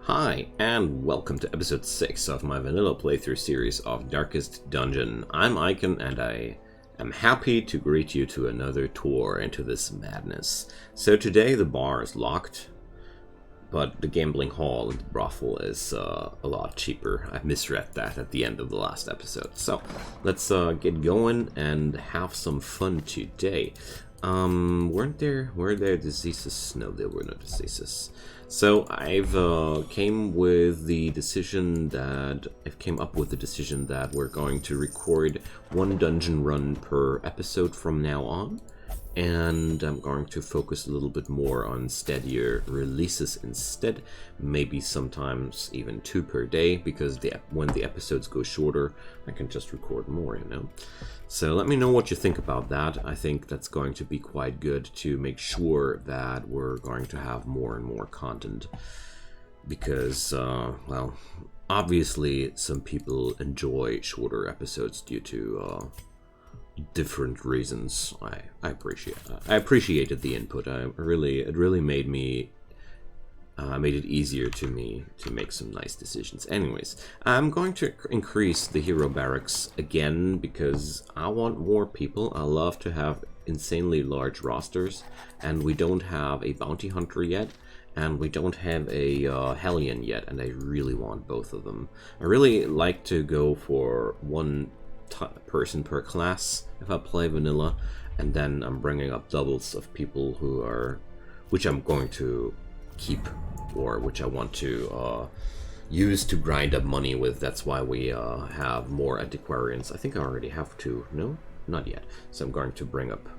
Hi, and welcome to episode 6 of my vanilla playthrough series of Darkest Dungeon. I'm Icon, and I am happy to greet you to another tour into this madness. So today the bar is locked, but the gambling hall and the brothel is a lot cheaper. I misread that at the end of the last episode. So let's get going and have some fun today. Were there diseases? No, there were no diseases. So I've came up with the decision that we're going to record one dungeon run per episode from now on, and I'm going to focus a little bit more on steadier releases instead, maybe sometimes even 2 per day, because when the episodes go shorter, I can just record more, you know. So let me know what you think about that. I think that's going to be quite good to make sure that we're going to have more and more content, because, well, obviously some people enjoy shorter episodes due to different reasons. I appreciated the input. It really made it easier to me to make some nice decisions. Anyways, I'm going to increase the hero barracks again because I want more people. I love to have insanely large rosters, and we don't have a bounty hunter yet, and we don't have a Hellion yet, and I really want both of them. I really like to go for one person per class if I play vanilla, and then I'm bringing up doubles of people which I'm going to keep, or which I want to use to grind up money with. That's why we have more antiquarians. I think I already have 2. No, not yet. So I'm going to bring up.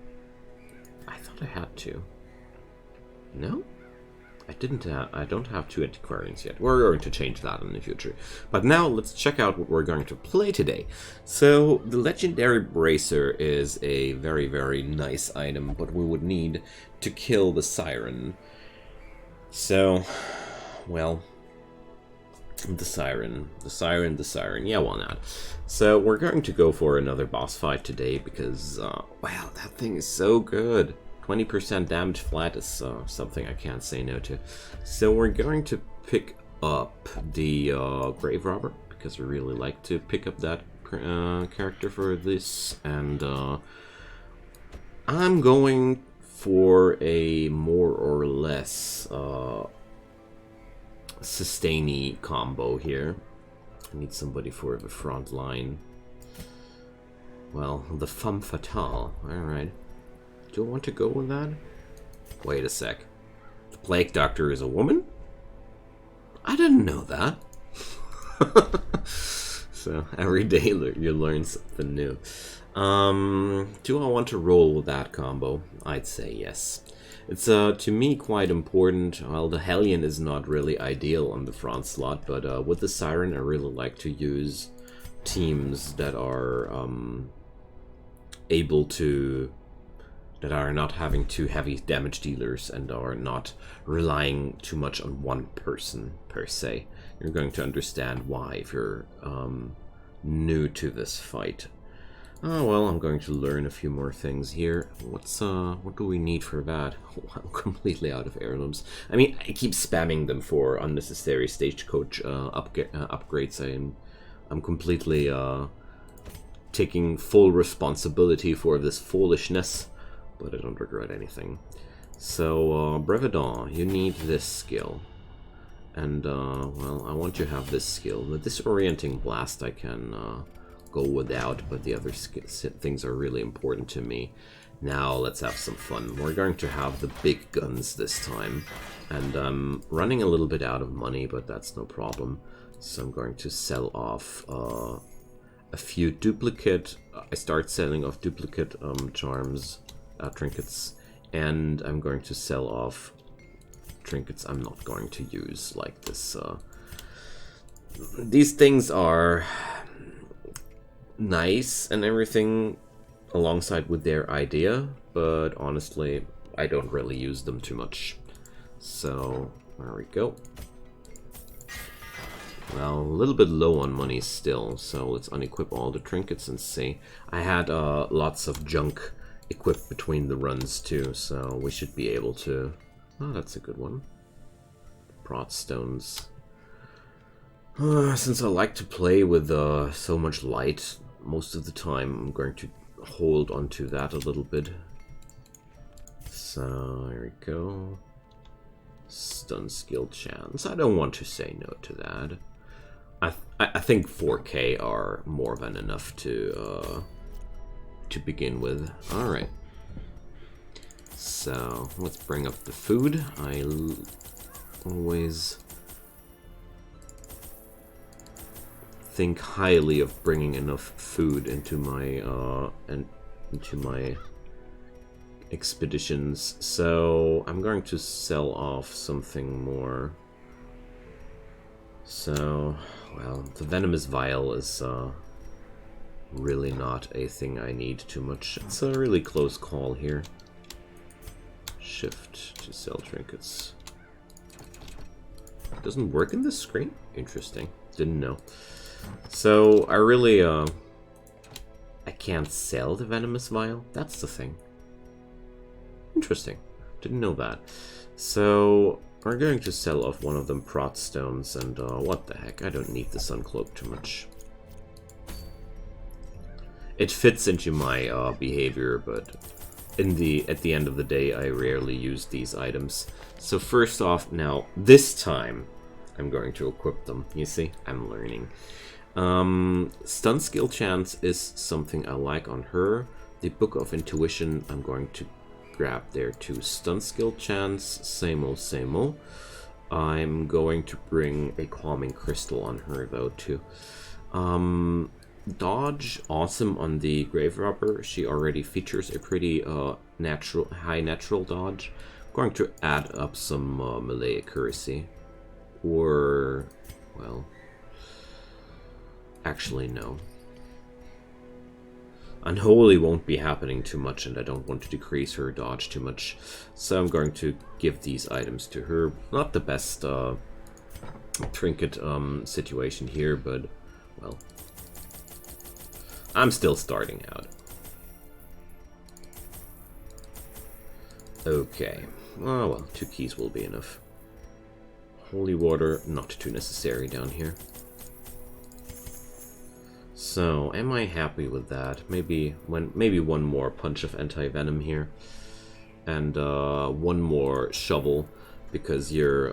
I thought I had 2. No, I didn't. I don't have 2 antiquarians yet. We're going to change that in the future. But now let's check out what we're going to play today. So the legendary bracer is a very, very nice item, but we would need to kill the siren. So, well, the siren, yeah, why not? So we're going to go for another boss fight today because, wow, that thing is so good. 20% damage flat is something I can't say no to. So we're going to pick up the Grave Robber because I really like to pick up that character for this, and I'm going for a more or less sustainy combo here. I need somebody for the front line. Well, the femme fatale. Alright. Do I want to go with that? Wait a sec. The Plague Doctor is a woman? I didn't know that. So, every day you learn something new. Do I want to roll with that combo? I'd say yes. It's to me quite important. Well, the Hellion is not really ideal on the front slot, but with the Siren I really like to use teams that are that are not having too heavy damage dealers and are not relying too much on one person per se. You're going to understand why if you're new to this fight. Oh, well, I'm going to learn a few more things here. What do we need for that? Oh, I'm completely out of heirlooms. I mean, I keep spamming them for unnecessary stagecoach upgrades. I'm completely taking full responsibility for this foolishness, but I don't regret anything. So, Brevedon, you need this skill. And, well, I want you to have this skill. The Disorienting Blast I can go without, but the other things are really important to me. Now let's have some fun. We're going to have the big guns this time, and I'm running a little bit out of money, but that's no problem. So I'm going to sell off a few duplicate. I start selling off duplicate charms, trinkets, and I'm going to sell off trinkets I'm not going to use, like this. These things are nice and everything alongside with their idea, but honestly I don't really use them too much. So there we go. Well, a little bit low on money still, so let's unequip all the trinkets and see. I had lots of junk equipped between the runs too, so we should be able to... Oh, that's a good one. Prot stones. Since I like to play with so much light most of the time, I'm going to hold onto that a little bit. So, here we go. Stun skill chance. I don't want to say no to that. I think 4K are more than enough to begin with. All right. So let's bring up the food. I always think highly of bringing enough food into my expeditions. So I'm going to sell off something more. So, well, the venomous vial is really not a thing I need too much. It's a really close call here. Shift to sell trinkets. Doesn't work in this screen? Interesting. Didn't know. So, I really, I can't sell the venomous vial? That's the thing. Interesting. Didn't know that. So, we're going to sell off one of them prot stones, and what the heck, I don't need the sun cloak too much. It fits into my behavior, but at the end of the day, I rarely use these items. So first off, now, this time, I'm going to equip them. You see, I'm learning. Stun skill chance is something I like on her. The Book of Intuition, I'm going to grab there too. Stun skill chance, same old, same old. I'm going to bring a calming crystal on her though too. Dodge, awesome on the grave robber. She already features a pretty high natural dodge. I'm going to add up some melee accuracy. Or, well, actually no. Unholy won't be happening too much, and I don't want to decrease her dodge too much. So I'm going to give these items to her. Not the best trinket situation here, but, well, I'm still starting out. Okay. Oh, well, 2 keys will be enough. Holy water, not too necessary down here. So, am I happy with that? Maybe one more punch of anti-venom here. And one more shovel, because you're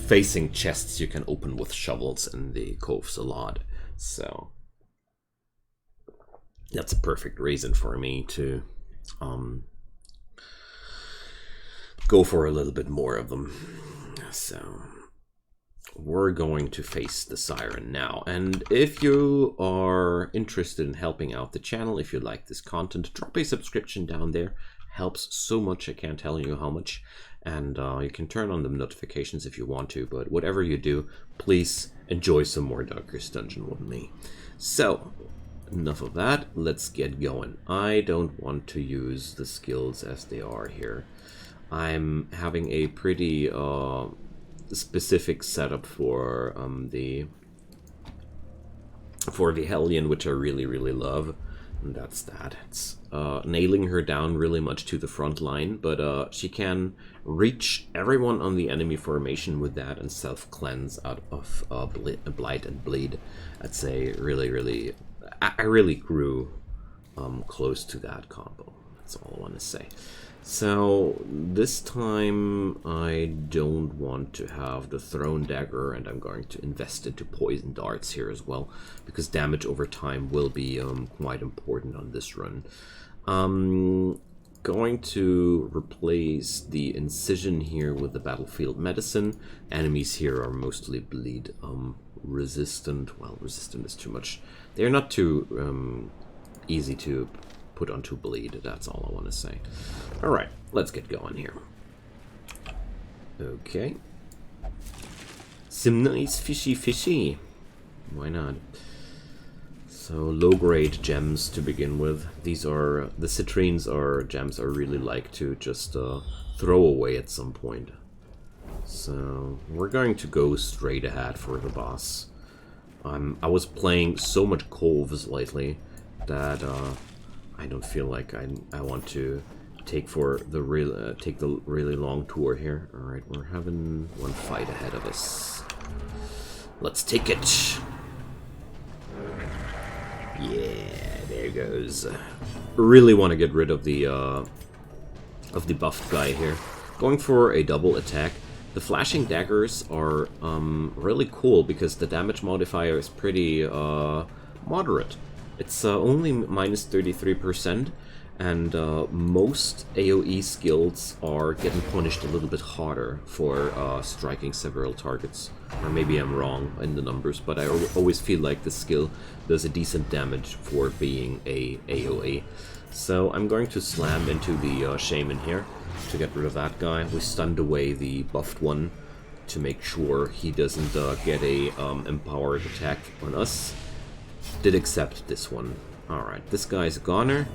facing chests you can open with shovels in the coves a lot. So, that's a perfect reason for me to go for a little bit more of them. So, we're going to face the Siren now. And if you are interested in helping out the channel, if you like this content, drop a subscription down there. Helps so much, I can't tell you how much. And you can turn on the notifications if you want to, but whatever you do, please enjoy some more Darkest Dungeon with me. So, enough of that, let's get going. I don't want to use the skills as they are here. I'm having a pretty specific setup for the Hellion, which I really love, and that's that. It's nailing her down really much to the front line, but she can reach everyone on the enemy formation with that and self-cleanse out of Blight and Bleed. I'd say I really grew close to that combo. That's all I want to say. So this time I don't want to have the Thrown Dagger, and I'm going to invest into Poison Darts here as well, because damage over time will be quite important on this run. Going to replace the Incision here with the Battlefield Medicine. Enemies here are mostly bleed resistant. Well, resistant is too much. They're not too easy to put onto bleed, that's all I want to say. Alright, let's get going here. Okay. Some nice fishy. Why not? So, low-grade gems to begin with. These are, the citrines are gems I really like to just throw away at some point. So, we're going to go straight ahead for the boss. I was playing so much Coves lately that I don't feel like I want to take the really long tour here. All right, we're having one fight ahead of us. Let's take it. Yeah, there goes. Really want to get rid of the buffed guy here. Going for a double attack. The flashing daggers are really cool because the damage modifier is pretty moderate. It's only minus 33%, and most AoE skills are getting punished a little bit harder for striking several targets. Or maybe I'm wrong in the numbers, but I always feel like this skill does a decent damage for being a AoE. So I'm going to slam into the Shaman here to get rid of that guy. We stunned away the buffed one to make sure he doesn't get a empowered attack on us. Did accept this one. Alright, this guy's a goner.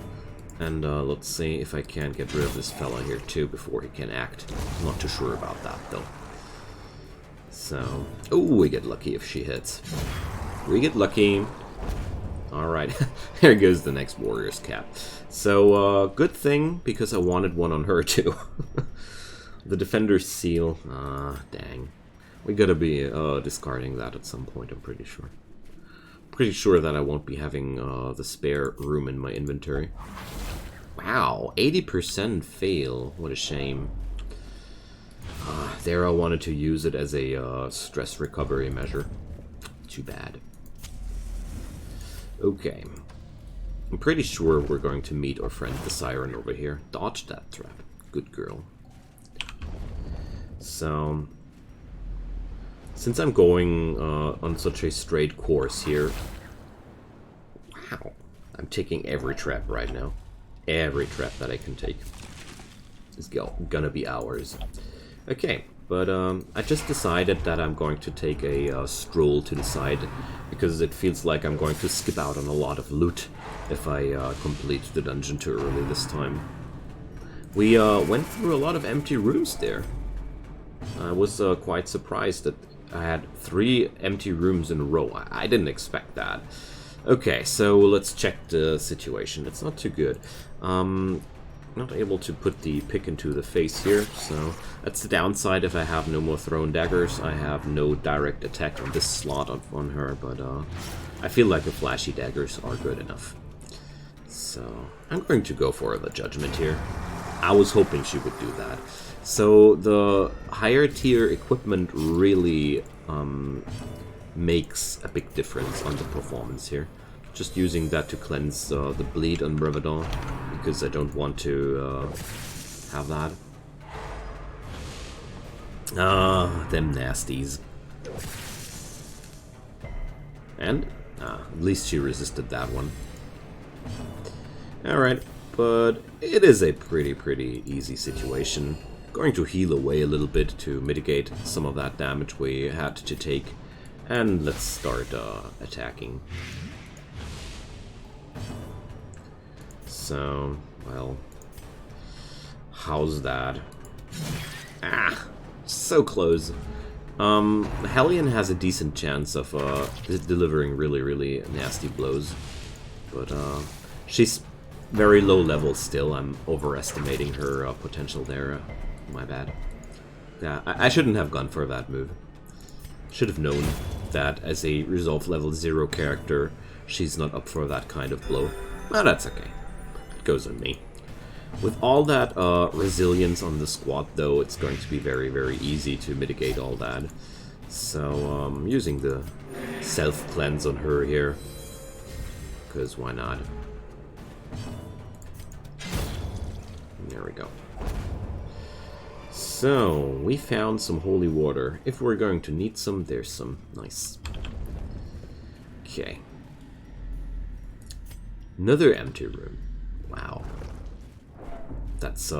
And let's see if I can get rid of this fella here too before he can act. I'm not too sure about that though. So, oh, we get lucky if she hits. We get lucky. Alright, here goes the next warrior's cap. So, good thing, because I wanted one on her too. The defender's seal. Dang. We gotta be discarding that at some point, I'm pretty sure. Pretty sure that I won't be having the spare room in my inventory. Wow, 80% fail. What a shame. There I wanted to use it as a stress recovery measure. Too bad. Okay. I'm pretty sure we're going to meet our friend the Siren over here. Dodge that trap. Good girl. So, since I'm going on such a straight course here, wow, I'm taking every trap right now. Every trap that I can take is gonna be ours. Okay, but I just decided that I'm going to take a stroll to the side, because it feels like I'm going to skip out on a lot of loot if I complete the dungeon too early this time. We went through a lot of empty rooms there. I was quite surprised that I had 3 empty rooms in a row. I didn't expect that. Okay, so let's check the situation. It's not too good. Not able to put the pick into the face here, so that's the downside. If I have no more thrown daggers, I have no direct attack on this slot on her, but I feel like the flashy daggers are good enough. So I'm going to go for the judgment here. I was hoping she would do that. So the higher tier equipment really makes a big difference on the performance here. Just using that to cleanse the bleed on Brevedon, because I don't want to have that. Them nasties. And at least she resisted that one. Alright, but it is a pretty easy situation. Going to heal away a little bit to mitigate some of that damage we had to take. And let's start attacking. So, well, how's that? Ah, so close. Hellion has a decent chance of delivering really nasty blows, but she's very low level still. I'm overestimating her potential there. My bad. Yeah, I shouldn't have gone for that move. Should have known that as a resolve level 0 character, she's not up for that kind of blow. Well, that's okay. It goes on me. With all that resilience on the squad, though, it's going to be very easy to mitigate all that. So, using the self-cleanse on her here, because why not? There we go. So, we found some holy water. If we're going to need some, there's some. Nice. Okay. Another empty room. Wow. That's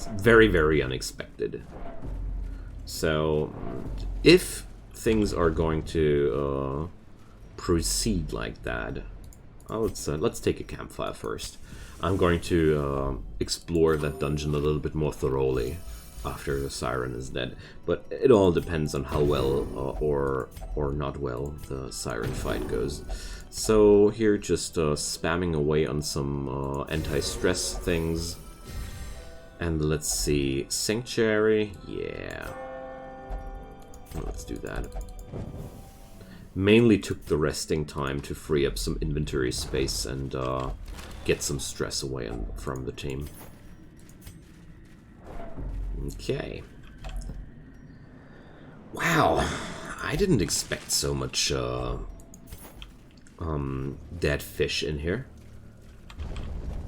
very unexpected. So, if things are going to proceed like that, let's take a campfire first. I'm going to explore that dungeon a little bit more thoroughly after the Siren is dead, but it all depends on how well or not well the Siren fight goes. So here, just spamming away on some anti-stress things. And let's see, Sanctuary, yeah. Let's do that. Mainly took the resting time to free up some inventory space and get some stress away from the team. Okay. Wow, I didn't expect so much dead fish in here.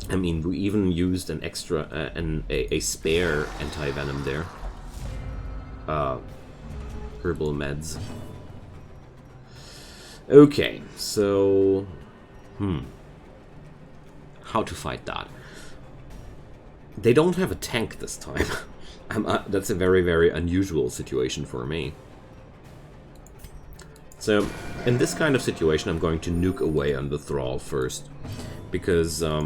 I mean, we even used an extra, a spare anti-venom there. Herbal meds. Okay, so... How to fight that? They don't have a tank this time. That's a very, very unusual situation for me. So, in this kind of situation, I'm going to nuke away on the Thrall first. Because, how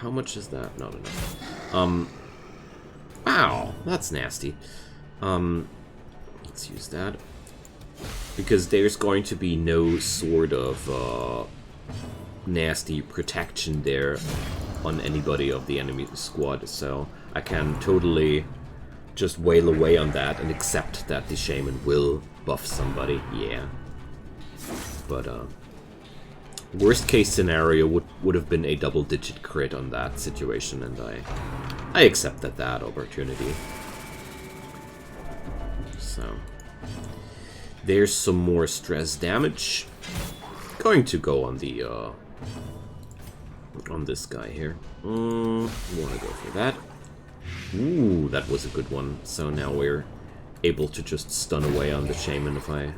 much is that? Not enough. Wow, that's nasty. Let's use that. Because there's going to be no sort of, nasty protection there on anybody of the enemy squad, so I can totally just wail away on that and accept that the shaman will buff somebody, yeah. But, worst case scenario would have been a double-digit crit on that situation, and I accepted that opportunity. So, there's some more stress damage. Going to go on the, on this guy here. Wanna go for that. Ooh, that was a good one. So now we're able to just stun away on the shaman if I...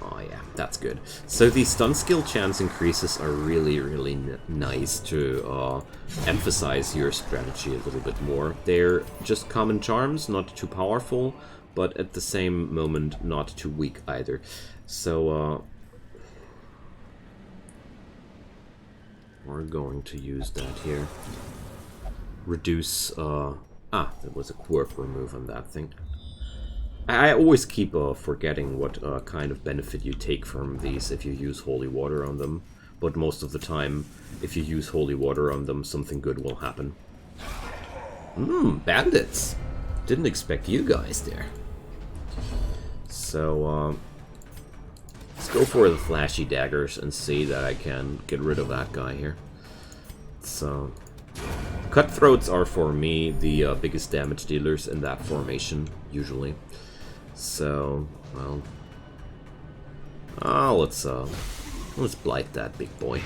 Oh yeah, that's good. So the stun skill chance increases are really, really nice to emphasize your strategy a little bit more. They're just common charms, not too powerful, but at the same moment not too weak either. So we're going to use that here. Reduce, there was a quirk remove on that thing. I always keep forgetting what kind of benefit you take from these if you use holy water on them. But most of the time, if you use holy water on them, something good will happen. Bandits! Didn't expect you guys there. So, let's go for the flashy daggers and see that I can get rid of that guy here. So, cutthroats are for me the biggest damage dealers in that formation, usually. So, well, let's blight that big boy.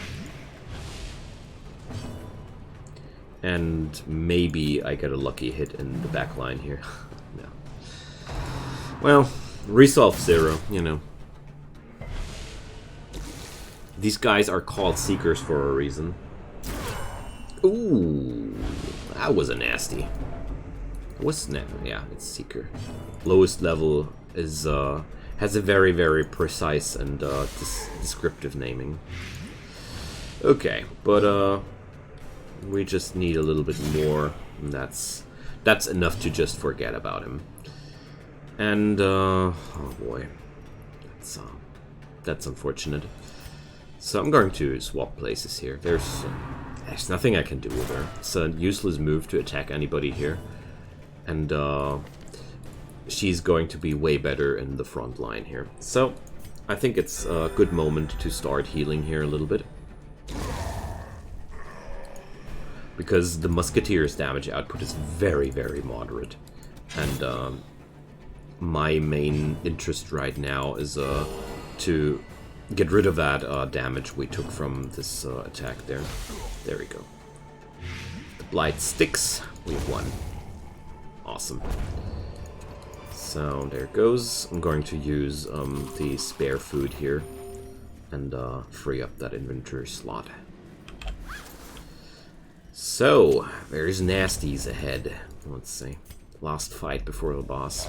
And maybe I get a lucky hit in the back line here. No. Well, resolve 0, you know. These guys are called Seekers for a reason. Ooh, that was a nasty. What's next? Yeah, it's Seeker. Lowest level is has a very, very precise and descriptive naming. Okay, but we just need a little bit more, and that's enough to just forget about him. And oh boy, that's unfortunate. So I'm going to swap places here. There's nothing I can do with her. It's a useless move to attack anybody here. And she's going to be way better in the front line here. So I think it's a good moment to start healing here a little bit. Because the Musketeer's damage output is very, very moderate. And my main interest right now is to get rid of that damage we took from this attack there. There we go. The Blight sticks. We've won. Awesome. So there it goes. I'm going to use the spare food here and free up that inventory slot. So there's nasties ahead. Let's see. Last fight before the boss.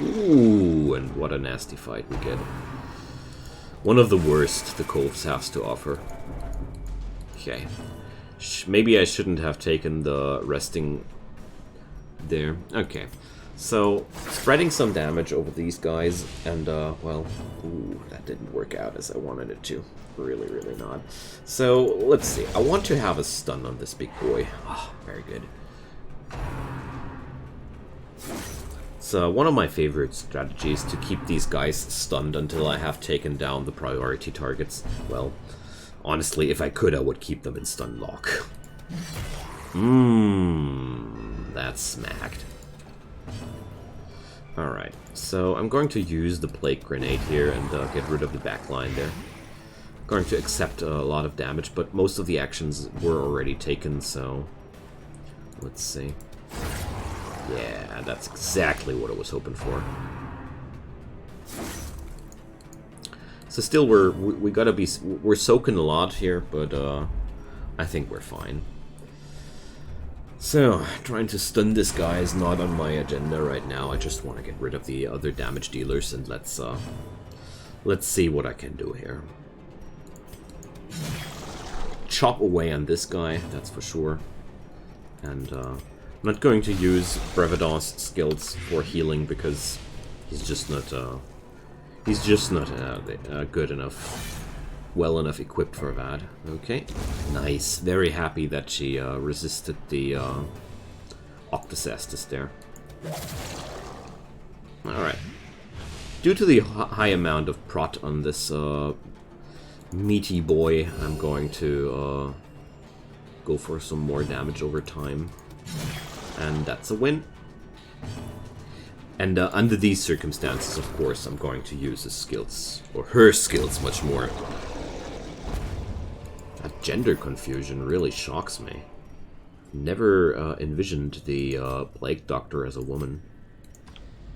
Ooh, and what a nasty fight we get. One of the worst the Coves has to offer. Okay. Maybe I shouldn't have taken the resting there. Okay. So, spreading some damage over these guys, and, well, ooh, that didn't work out as I wanted it to. Really, really not. So, let's see. I want to have a stun on this big boy. Oh, very good. one of my favorite strategies, to keep these guys stunned until I have taken down the priority targets. Well, honestly, if I could, I would keep them in stun lock. That's smacked. Alright, so I'm going to use the Plague Grenade here and get rid of the backline there. I'm going to accept a lot of damage, but most of the actions were already taken, so... let's see. Yeah, that's exactly what I was hoping for. So still, we gotta be... we're soaking a lot here, but I think we're fine. So, trying to stun this guy is not on my agenda right now. I just want to get rid of the other damage dealers, and let's see what I can do here. Chop away on this guy, that's for sure. And I'm not going to use Brevedon's skills for healing because he's just not good enough. Well enough equipped for that. Okay, nice. Very happy that she resisted the Octocestus there. Alright. Due to the high amount of prot on this meaty boy, I'm going to go for some more damage over time. And that's a win. And under these circumstances, of course, I'm going to use his skills, or her skills, much more. That gender confusion really shocks me. Never envisioned the Plague Doctor as a woman.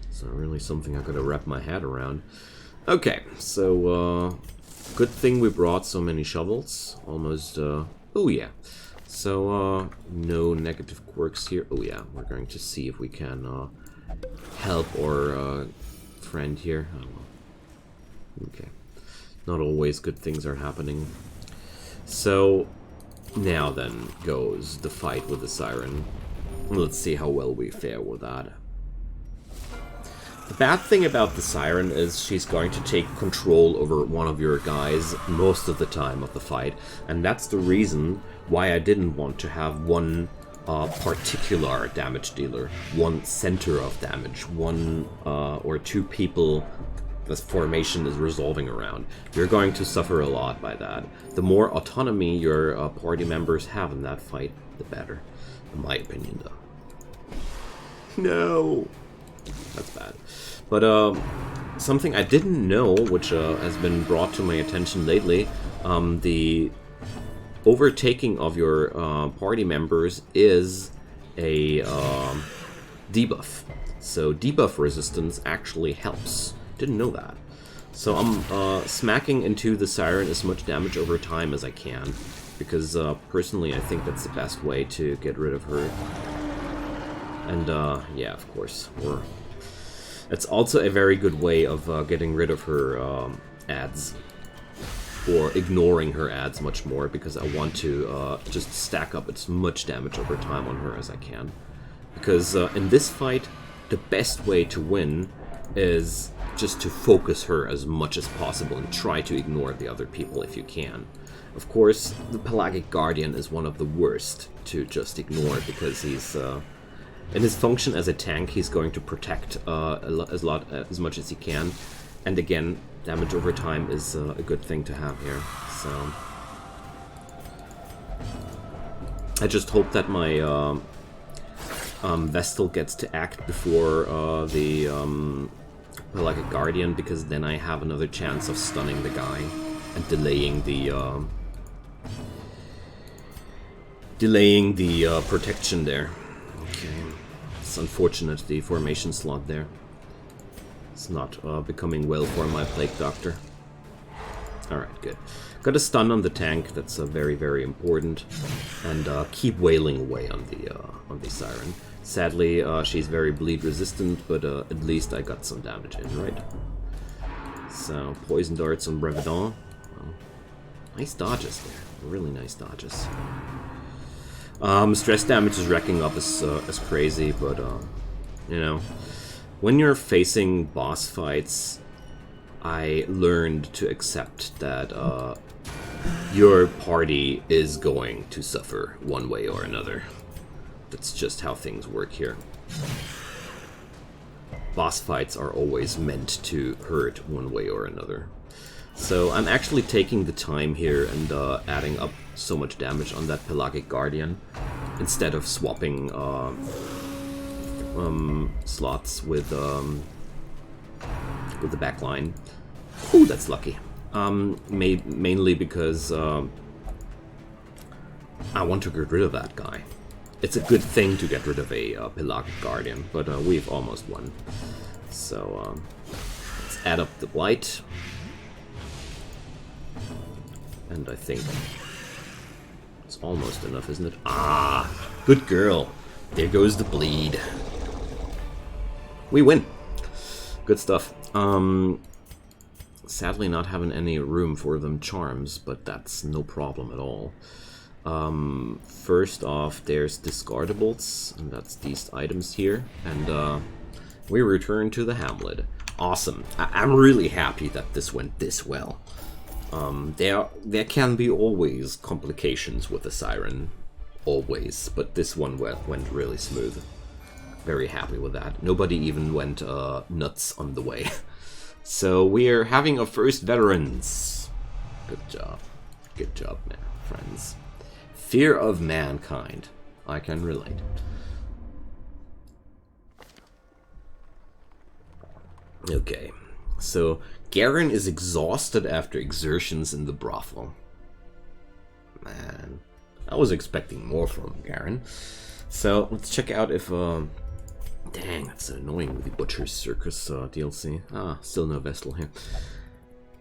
It's not really something I gotta wrap my head around. Okay, so good thing we brought so many shovels. Almost, oh yeah. So, no negative quirks here. Oh yeah, we're going to see if we can help our friend here. Oh, okay. Not always good things are happening. So, now then goes the fight with the Siren. Let's see how well we fare with that. The bad thing about the Siren is she's going to take control over one of your guys most of the time of the fight, and that's the reason why I didn't want to have one particular damage dealer, one center of damage, one or two people this formation is resolving around. You're going to suffer a lot by that. The more autonomy your party members have in that fight, the better. In my opinion, though. No! That's bad. But, something I didn't know, which has been brought to my attention lately, the overtaking of your party members is a debuff. So debuff resistance actually helps. Didn't know that. So I'm smacking into the Siren as much damage over time as I can, because personally I think that's the best way to get rid of her. And yeah, of course, it's also a very good way of getting rid of her ads, or ignoring her ads much more, because I want to just stack up as much damage over time on her as I can. Because in this fight, the best way to win is just to focus her as much as possible and try to ignore the other people if you can. Of course, the Pelagic Guardian is one of the worst to just ignore, because he's in his function as a tank, he's going to protect as much as he can. And again, damage over time is a good thing to have here. So I just hope that my Vestal gets to act before the Pelagic Guardian, because then I have another chance of stunning the guy and delaying the protection there. Okay, it's unfortunate, the formation slot there. It's not becoming well for my Plague Doctor. Alright, good. Got a stun on the tank, that's very, very important. And keep wailing away on the Siren. Sadly, she's very bleed resistant, but at least I got some damage in, right? So, poison darts on Brevedon. Well, nice dodges there. Really nice dodges. Stress damage is racking up as crazy, but you know, when you're facing boss fights, I learned to accept that your party is going to suffer one way or another. That's just how things work here. boss fights are always meant to hurt one way or another. So I'm actually taking the time here and adding up so much damage on that Pelagic Guardian instead of swapping slots with the backline. Ooh, that's lucky. Mainly because I want to get rid of that guy. It's a good thing to get rid of a Pelagic Guardian, but we've almost won. So let's add up the blight. And I think it's almost enough, isn't it? Ah, good girl. There goes the bleed. We win. Good stuff. Sadly not having any room for them charms, but that's no problem at all. First off, there's discardables, and that's these items here. And we return to the hamlet. Awesome. I'm really happy that this went this well. There can be always complications with the Siren, always, but this one went really smooth. Very happy with that. Nobody even went nuts on the way. So we're having our first veterans. Good job, man, friends. Fear of mankind. I can relate. Okay, so Garen is exhausted after exertions in the brothel. Man, I was expecting more from Garen. So let's check out if dang, that's annoying with the Butcher's Circus DLC. Ah, still no Vestal here.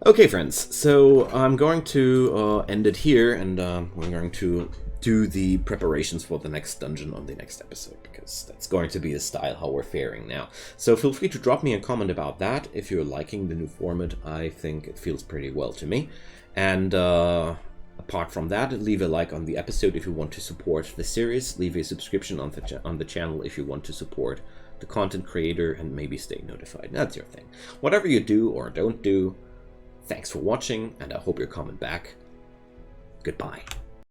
Okay, friends, so I'm going to end it here, and we're going to do the preparations for the next dungeon on the next episode, because that's going to be the style how we're faring now. So feel free to drop me a comment about that if you're liking the new format. I think it feels pretty well to me. And apart from that, leave a like on the episode if you want to support the series. Leave a subscription on the channel if you want to support the content creator and maybe stay notified. That's your thing. Whatever you do or don't do, thanks for watching, and I hope you're coming back. Goodbye.